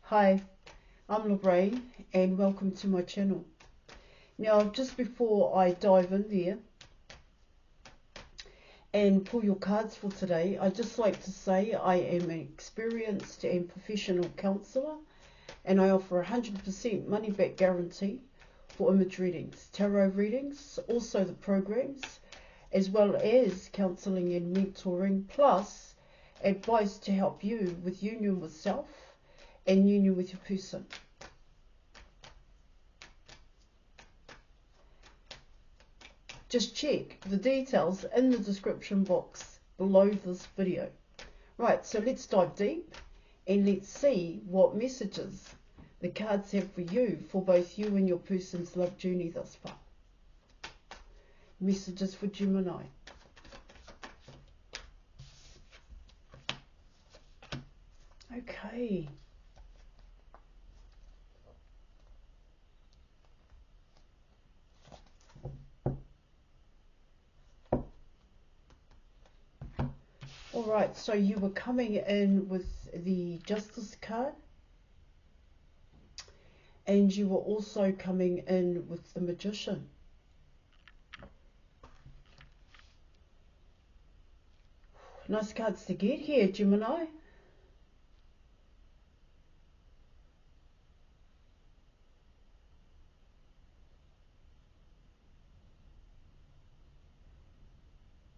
Hi, I'm Lorraine and welcome to my channel. Now, just before I dive in there and pull your cards for today, I'd just like to say I am an experienced and professional counsellor, and I offer 100% money back guarantee for image readings, tarot readings, also the programs, as well as counselling and mentoring, plus advice to help you with union with self and union with your person. Just check the details in the description box below this video. Right, so let's dive deep and let's see what messages the cards have for you, for both you and your person's love journey thus far. Messages for Gemini. Okay. Alright, so you were coming in with the Justice card, and you were also coming in with the Magician. Nice cards to get here, Gemini.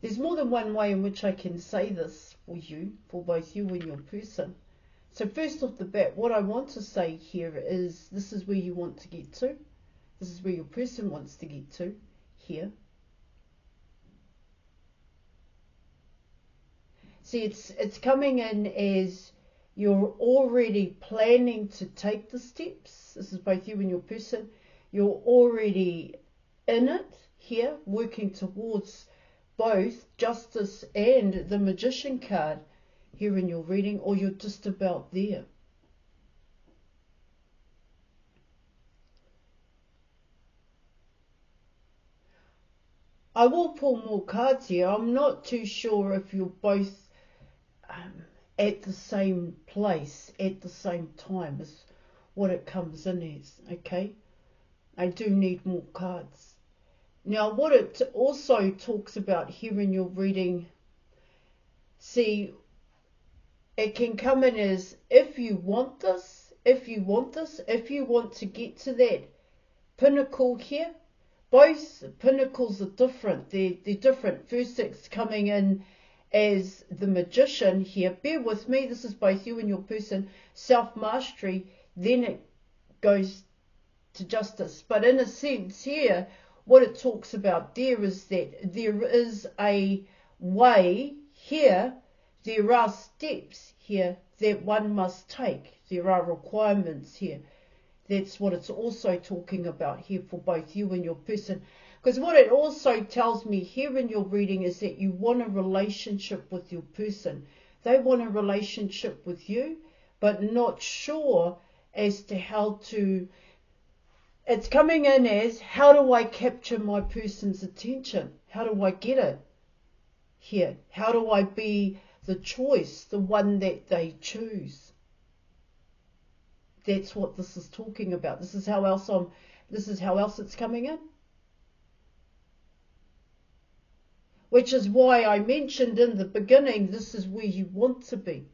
There's more than one way in which I can say this for you, for both you and your person. So first off the bat, what I want to say here is this is where you want to get to. This is where your person wants to get to here. See, it's coming in as you're already planning to take the steps. This is both you and your person. You're already in it here, working towards both Justice and the Magician card here in your reading, or you're just about there. I will pull more cards here. I'm not too sure if you're both at the same place at the same time is what it comes in as, okay? I do need more cards. Now, what it also talks about here in your reading, see, it can come in as if you want this, if you want to get to that pinnacle here. Both pinnacles are different. They're different. First, it's coming in as the Magician here. Bear with me. This is both you and your person. Self-mastery. Then it goes to Justice. But in a sense here, what it talks about there is that there is a way here. There are steps here that one must take. There are requirements here. That's what it's also talking about here for both you and your person. Because what it also tells me here in your reading is that you want a relationship with your person. They want a relationship with you, but not sure as to how to. It's coming in as, how do I capture my person's attention? How do I get it here? How do I be the choice, the one that they choose? That's what this is talking about. This is how else it's coming in. Which is why I mentioned in the beginning, this is where you want to be.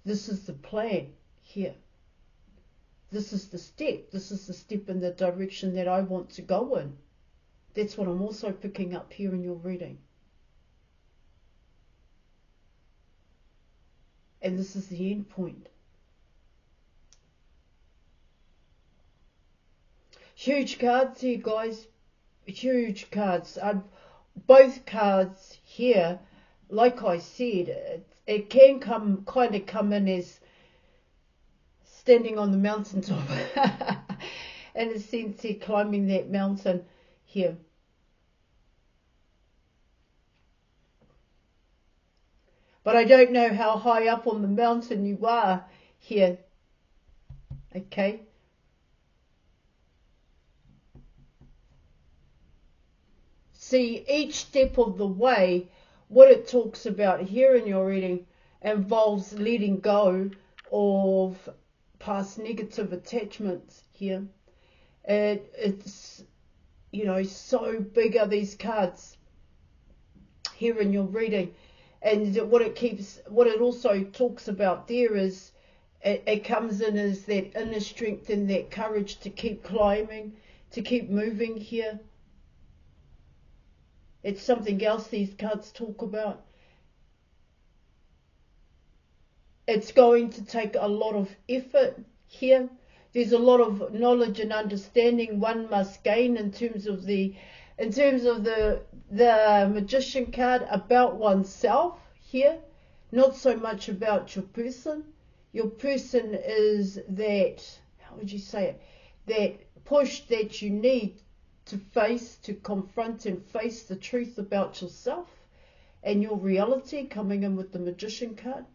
This is the plan here. This is the step. This is the step in the direction that I want to go in. That's what I'm also picking up here in your reading. And this is the end point. Huge cards here, guys. Huge cards. Both cards here, like I said, it can kind of come in as standing on the mountaintop. In a sense, here, climbing that mountain here. But I don't know how high up on the mountain you are here. Okay. See, each step of the way, what it talks about here in your reading involves letting go of past negative attachments here. It's, you know, so big are these cards here in your reading. And what it also talks about there is, it comes in as that inner strength and that courage to keep climbing, to keep moving here. It's something else these cards talk about. It's going to take a lot of effort here. There's a lot of knowledge and understanding one must gain in terms of the Magician card about oneself here, not so much about your person. Your person is that, how would you say it, that push that you need to face, to confront and face the truth about yourself and your reality, coming in with the Magician card.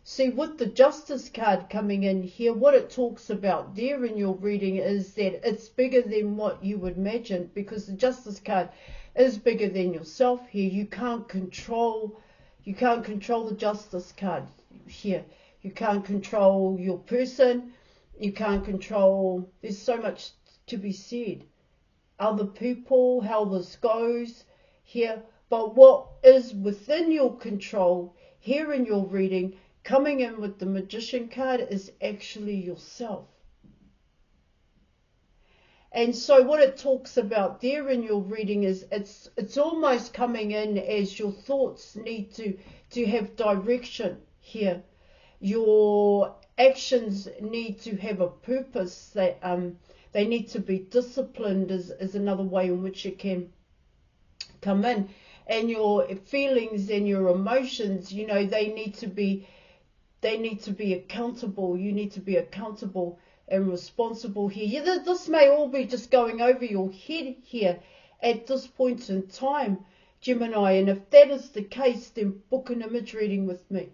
See, with the Justice card coming in here, what it talks about there in your reading is that it's bigger than what you would imagine, because the Justice card is bigger than yourself here. You can't control the Justice card here. You can't control your person. You can't control, there's so much to be said. Other people, how this goes here. But what is within your control here in your reading, coming in with the Magician card, is actually yourself. And so what it talks about there in your reading is it's almost coming in as your thoughts need to have direction here. Your actions need to have a purpose. They need to be disciplined is another way in which it can come in. And your feelings and your emotions, you know, they need to be accountable. You need to be accountable and responsible here. This may all be just going over your head here at this point in time, Gemini. And if that is the case, then book an image reading with me.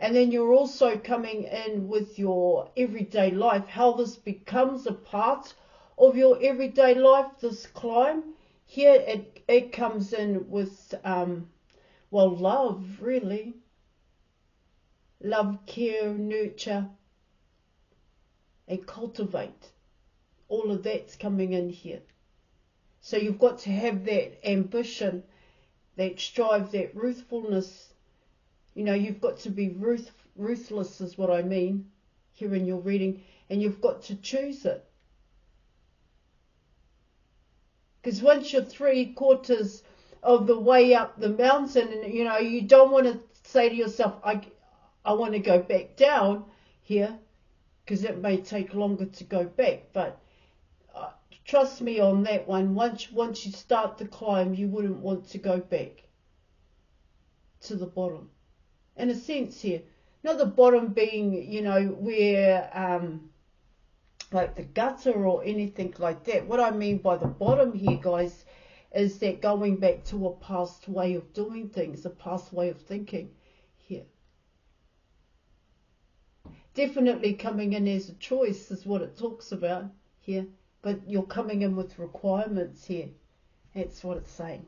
And then you're also coming in with your everyday life, how this becomes a part of your everyday life, this climb. Here it comes in with, love, really. Love, care, nurture, and cultivate. All of that's coming in here. So you've got to have that ambition, that strive, that ruthfulness. You know, you've got to be ruthless is what I mean here in your reading. And you've got to choose it. Because once you're 3/4 of the way up the mountain, and you know, you don't want to say to yourself, I want to go back down here, because it may take longer to go back. But trust me on that one. Once you start the climb, you wouldn't want to go back to the bottom. In a sense here, not the bottom being, you know, where like the gutter or anything like that. What I mean by the bottom here, guys, is that going back to a past way of doing things, a past way of thinking here. Definitely coming in as a choice is what it talks about here. But you're coming in with requirements here. That's what it's saying.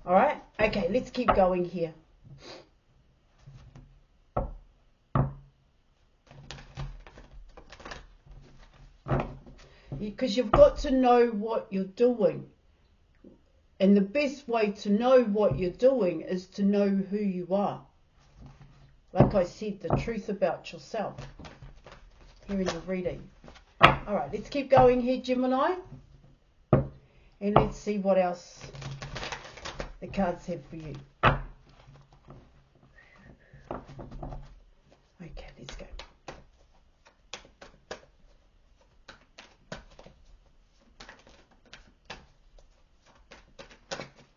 All right? Okay, let's keep going here. Because you've got to know what you're doing. And the best way to know what you're doing is to know who you are. Like I said, the truth about yourself here in your reading. All right, let's keep going here, Gemini. And let's see what else the cards have for you. Okay, let's go.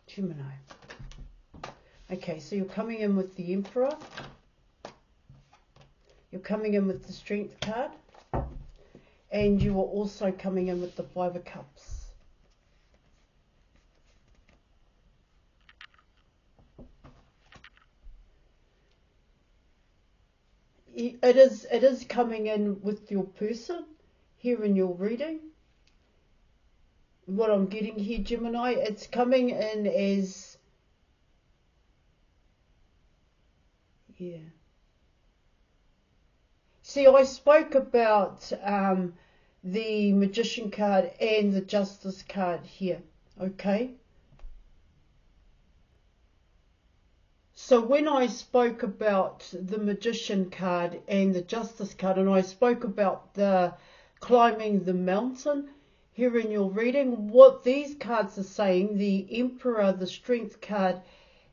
Gemini. Okay, so you're coming in with the Emperor. You're coming in with the Strength card. And you are also coming in with the Five of Cups. It is coming in with your person here in your reading. What I'm getting here, Gemini, it's coming in as, here. See, I spoke about the Magician card and the Justice card here, okay? So when I spoke about the Magician card and the Justice card, and I spoke about the climbing the mountain here in your reading, what these cards are saying, the Emperor, the Strength card,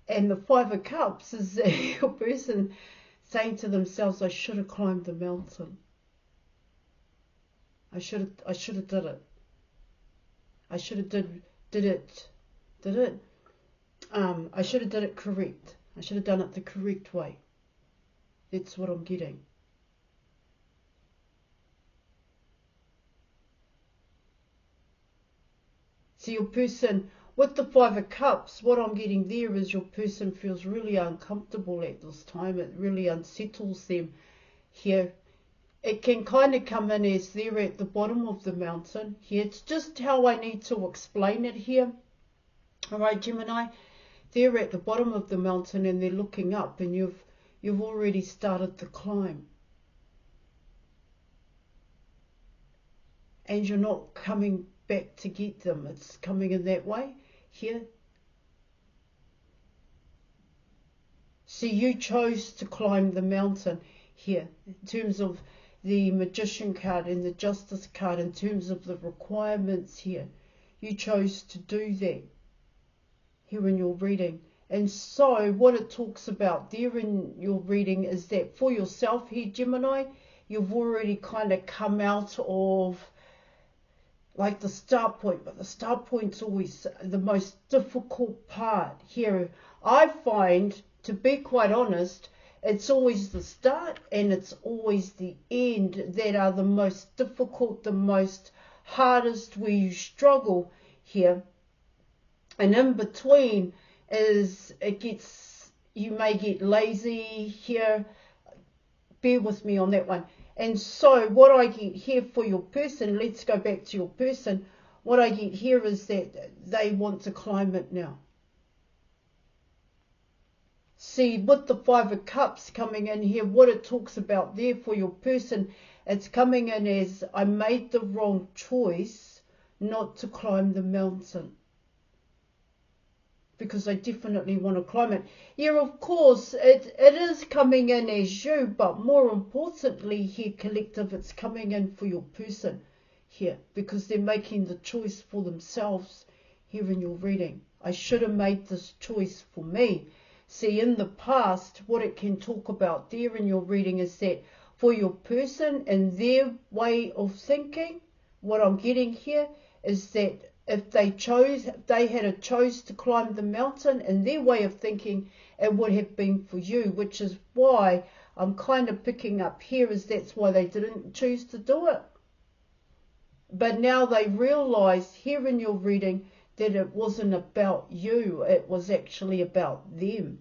and the Five of Cups, is your person saying to themselves, I should have climbed the mountain. I should have did it. I should have did it. I should have did it correct. I should have done it the correct way. That's what I'm getting. See, your person, with the Five of Cups, what I'm getting there is your person feels really uncomfortable at this time. It really unsettles them here. It can kind of come in as they're at the bottom of the mountain here. It's just how I need to explain it here. All right, Gemini, they're at the bottom of the mountain and they're looking up, and you've already started the climb. And you're not coming back to get them. It's coming in that way here. See, you chose to climb the mountain here in terms of the Magician card and the Justice card, in terms of the requirements here. You chose to do that here in your reading. And so what it talks about there in your reading is that for yourself here, Gemini, you've already kind of come out of like the start point, but the start point's always the most difficult part here. I find, to be quite honest, it's always the start and it's always the end that are the most difficult, the most hardest, where you struggle here. And in between is you may get lazy here. Bear with me on that one. And so what I get here for your person, let's go back to your person. What I get here is that they want to climb it now. See, with the Five of Cups coming in here, what it talks about there for your person, it's coming in as, I made the wrong choice not to climb the mountain, because I definitely want to climb it. Yeah, of course, it is coming in as you, but more importantly here, collective, it's coming in for your person here, because they're making the choice for themselves here in your reading. I should have made this choice for me. See, in the past, what it can talk about there in your reading is that for your person and their way of thinking, what I'm getting here is that if they had chose to climb the mountain, in their way of thinking, it would have been for you, which is why I'm kind of picking up here is that's why they didn't choose to do it. But now they realize here in your reading that it wasn't about you, it was actually about them,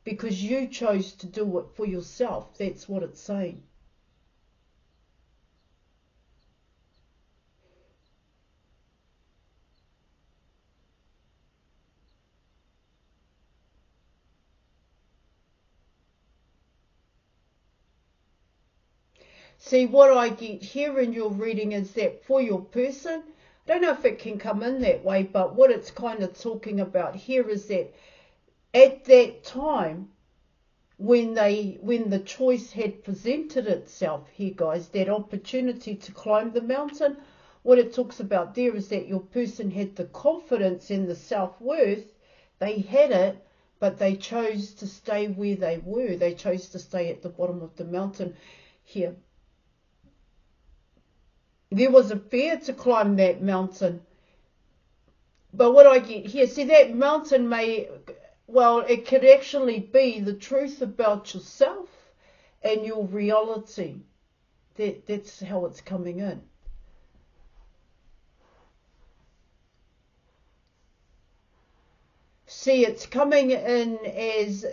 because you chose to do it for yourself. That's what it's saying. See, what I get here in your reading is that for your person, I don't know if it can come in that way, but what it's kind of talking about here is that at that time, when the choice had presented itself here, guys, that opportunity to climb the mountain, what it talks about there is that your person had the confidence and the self-worth. They had it, but they chose to stay where they were. They chose to stay at the bottom of the mountain here. There was a fear to climb that mountain. But what I get here, see, that mountain it could actually be the truth about yourself and your reality. That's how it's coming in. See, it's coming in as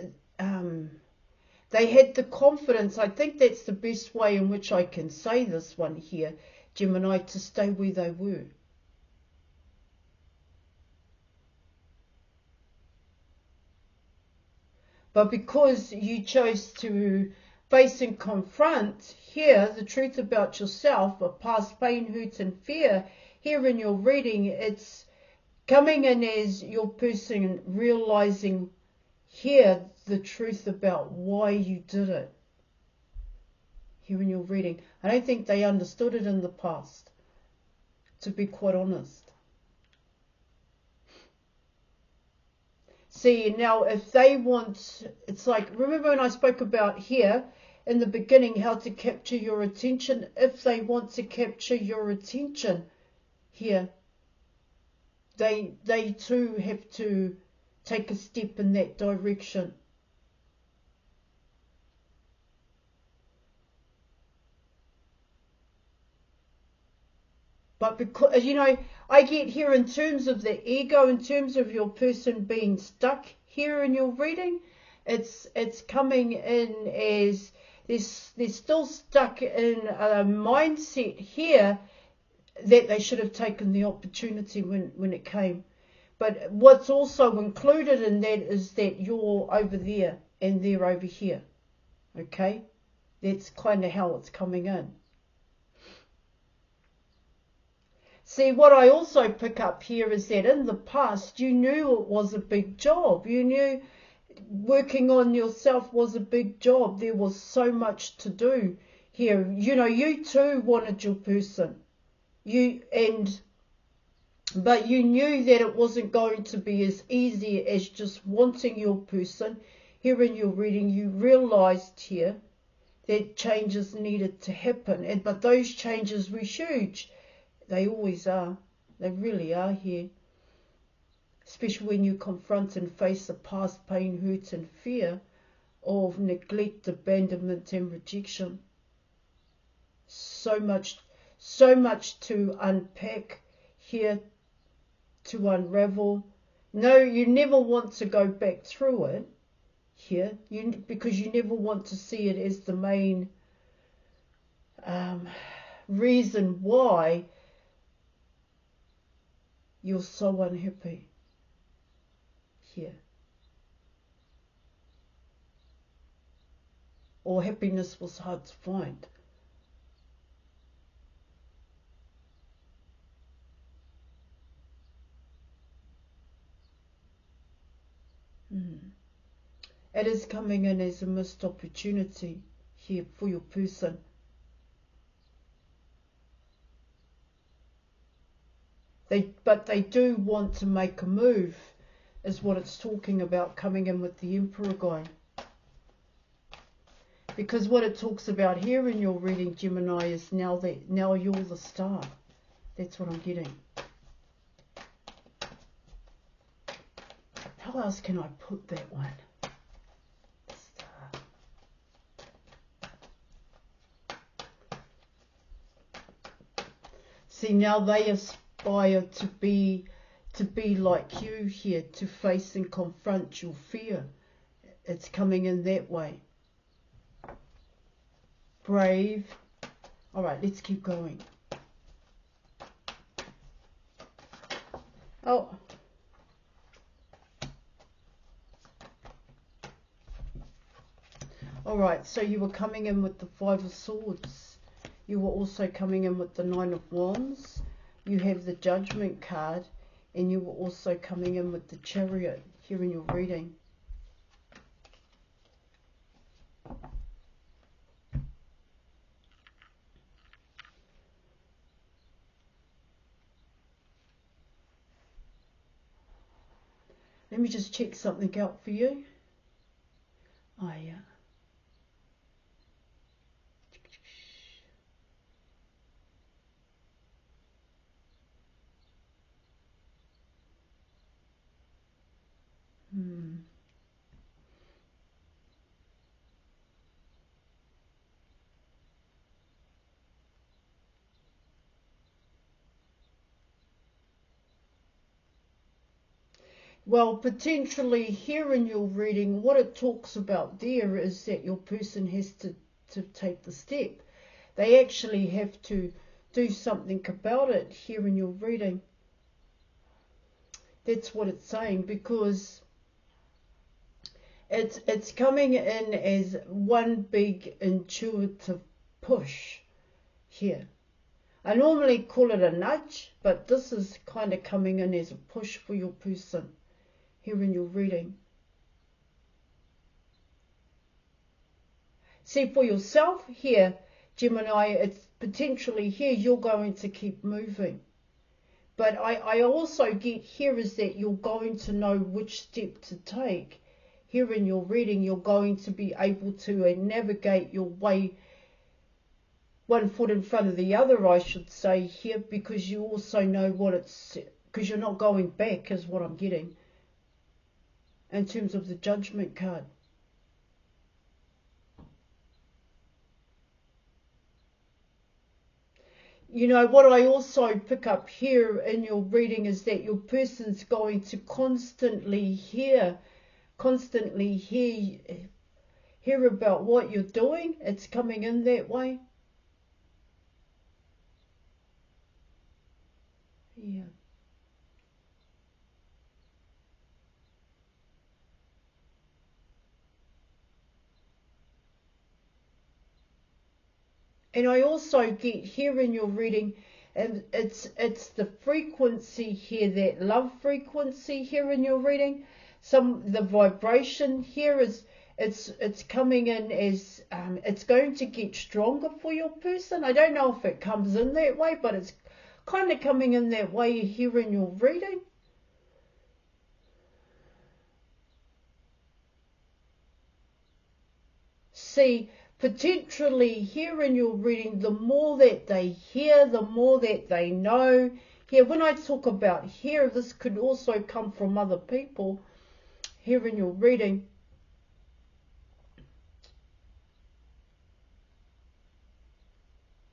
they had the confidence. I think that's the best way in which I can say this one here, Gemini, to stay where they were. But because you chose to face and confront here the truth about yourself, a past pain, hurts and fear, here in your reading, it's coming in as your person realizing here the truth about why you did it. Here in your reading. I don't think they understood it in the past, to be quite honest. See, now if they want, it's like, remember when I spoke about here in the beginning how to capture your attention? If they want to capture your attention here, they too have to take a step in that direction. But because, you know, I get here in terms of the ego, in terms of your person being stuck here in your reading, it's coming in as they're still stuck in a mindset here that they should have taken the opportunity when it came. But what's also included in that is that you're over there and they're over here. Okay? That's kind of how it's coming in. See, what I also pick up here is that in the past, you knew it was a big job. You knew working on yourself was a big job. There was so much to do here. You know, you too wanted your person. But you knew that it wasn't going to be as easy as just wanting your person. Here in your reading, you realized here that changes needed to happen. But those changes were huge. They always are. They really are here. Especially when you confront and face the past pain, hurts and fear of neglect, abandonment and rejection. So much to unpack here, to unravel. No, you never want to go back through it here, because you never want to see it as the main reason why you're so unhappy here. Or happiness was hard to find. It is coming in as a missed opportunity here for your person. But they do want to make a move, is what it's talking about, coming in with the Emperor guy. Because what it talks about here in your reading, Gemini, is now you're the star. That's what I'm getting. How else can I put that one? Star. See, now they aspire to be like you here, to face and confront your fear. It's coming in that way. Brave. All right, let's keep going. Oh. All right, so you were coming in with the Five of Swords. You were also coming in with the Nine of Wands. You have the Judgment card, and you were also coming in with the Chariot here in your reading. Let me just check something out for you. Oh, yeah. Well, potentially here in your reading, what it talks about there is that your person has to take the step. They actually have to do something about it here in your reading. That's what it's saying, because It's coming in as one big intuitive push here. I normally call it a nudge, but this is kind of coming in as a push for your person here in your reading. See, for yourself here, Gemini, it's potentially here you're going to keep moving. But I also get here is that you're going to know which step to take. Here in your reading, you're going to be able to navigate your way one foot in front of the other, I should say, here, because you also know what it's, because you're not going back is what I'm getting in terms of the Judgment card. You know, what I also pick up here in your reading is that your person's going to constantly hear about what you're doing. It's coming in that way. Yeah. And I also get here in your reading, and it's the frequency here, that love frequency here in your reading. The vibration here is it's coming in as it's going to get stronger for your person. I don't know if it comes in that way, but it's kind of coming in that way here in your reading. See, potentially here in your reading, the more that they hear, the more that they know. Here, when I talk about here, this could also come from other people here in your reading.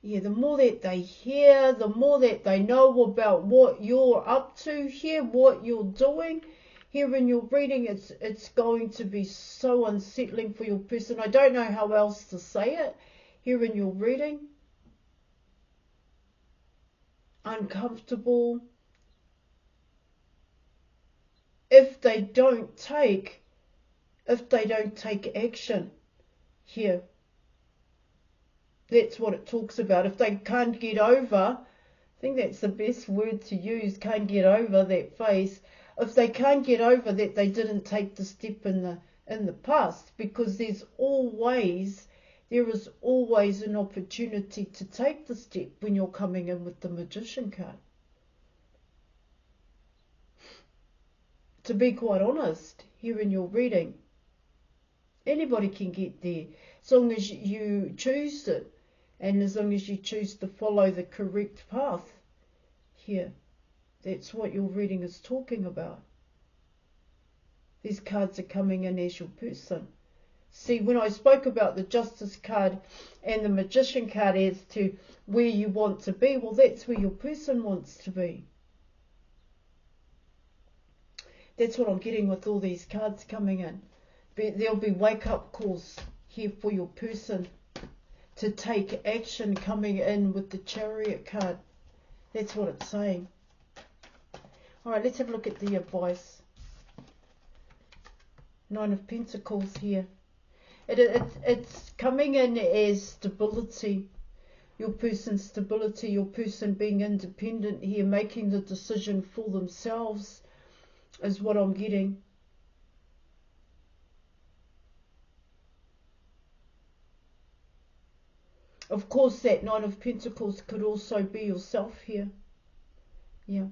Yeah, the more that they hear, the more that they know about what you're up to here, what you're doing. Here in your reading, it's going to be so unsettling for your person. I don't know how else to say it here in your reading. Uncomfortable. If they don't take action here. That's what it talks about. If they can't get over, I think that's the best word to use, can't get over that phase. If they can't get over that they didn't take the step in the past, because there is always an opportunity to take the step when you're coming in with the Magician card. To be quite honest, here in your reading, anybody can get there as long as you choose it, and as long as you choose to follow the correct path here. That's what your reading is talking about. These cards are coming in as your person. See, when I spoke about the Justice card and the Magician card as to where you want to be, well, that's where your person wants to be. That's what I'm getting with all these cards coming in. There'll be wake-up calls here for your person to take action coming in with the Chariot card. That's what it's saying. All right, let's have a look at the advice. Nine of Pentacles here. It's coming in as stability. Your person's stability, your person being independent here, making the decision for themselves is what I'm getting. Of course, that Nine of Pentacles could also be yourself here. Yeah.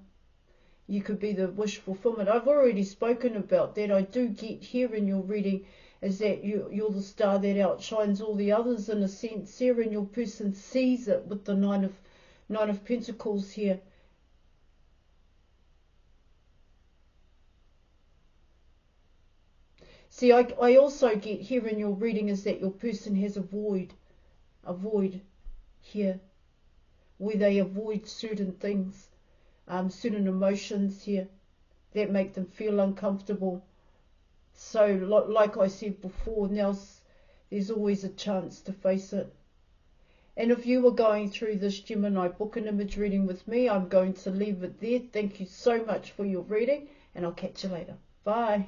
You could be the wish fulfillment. I've already spoken about that. I do get here in your reading is that you're the star that outshines all the others in a sense here, and your person sees it with the Nine of Pentacles here. See, I also get here in your reading is that your person has a void here, where they avoid certain things, certain emotions here that make them feel uncomfortable. So like I said before, now there's always a chance to face it. And if you were going through this Gemini book and image reading with me, I'm going to leave it there. Thank you so much for your reading, and I'll catch you later. Bye.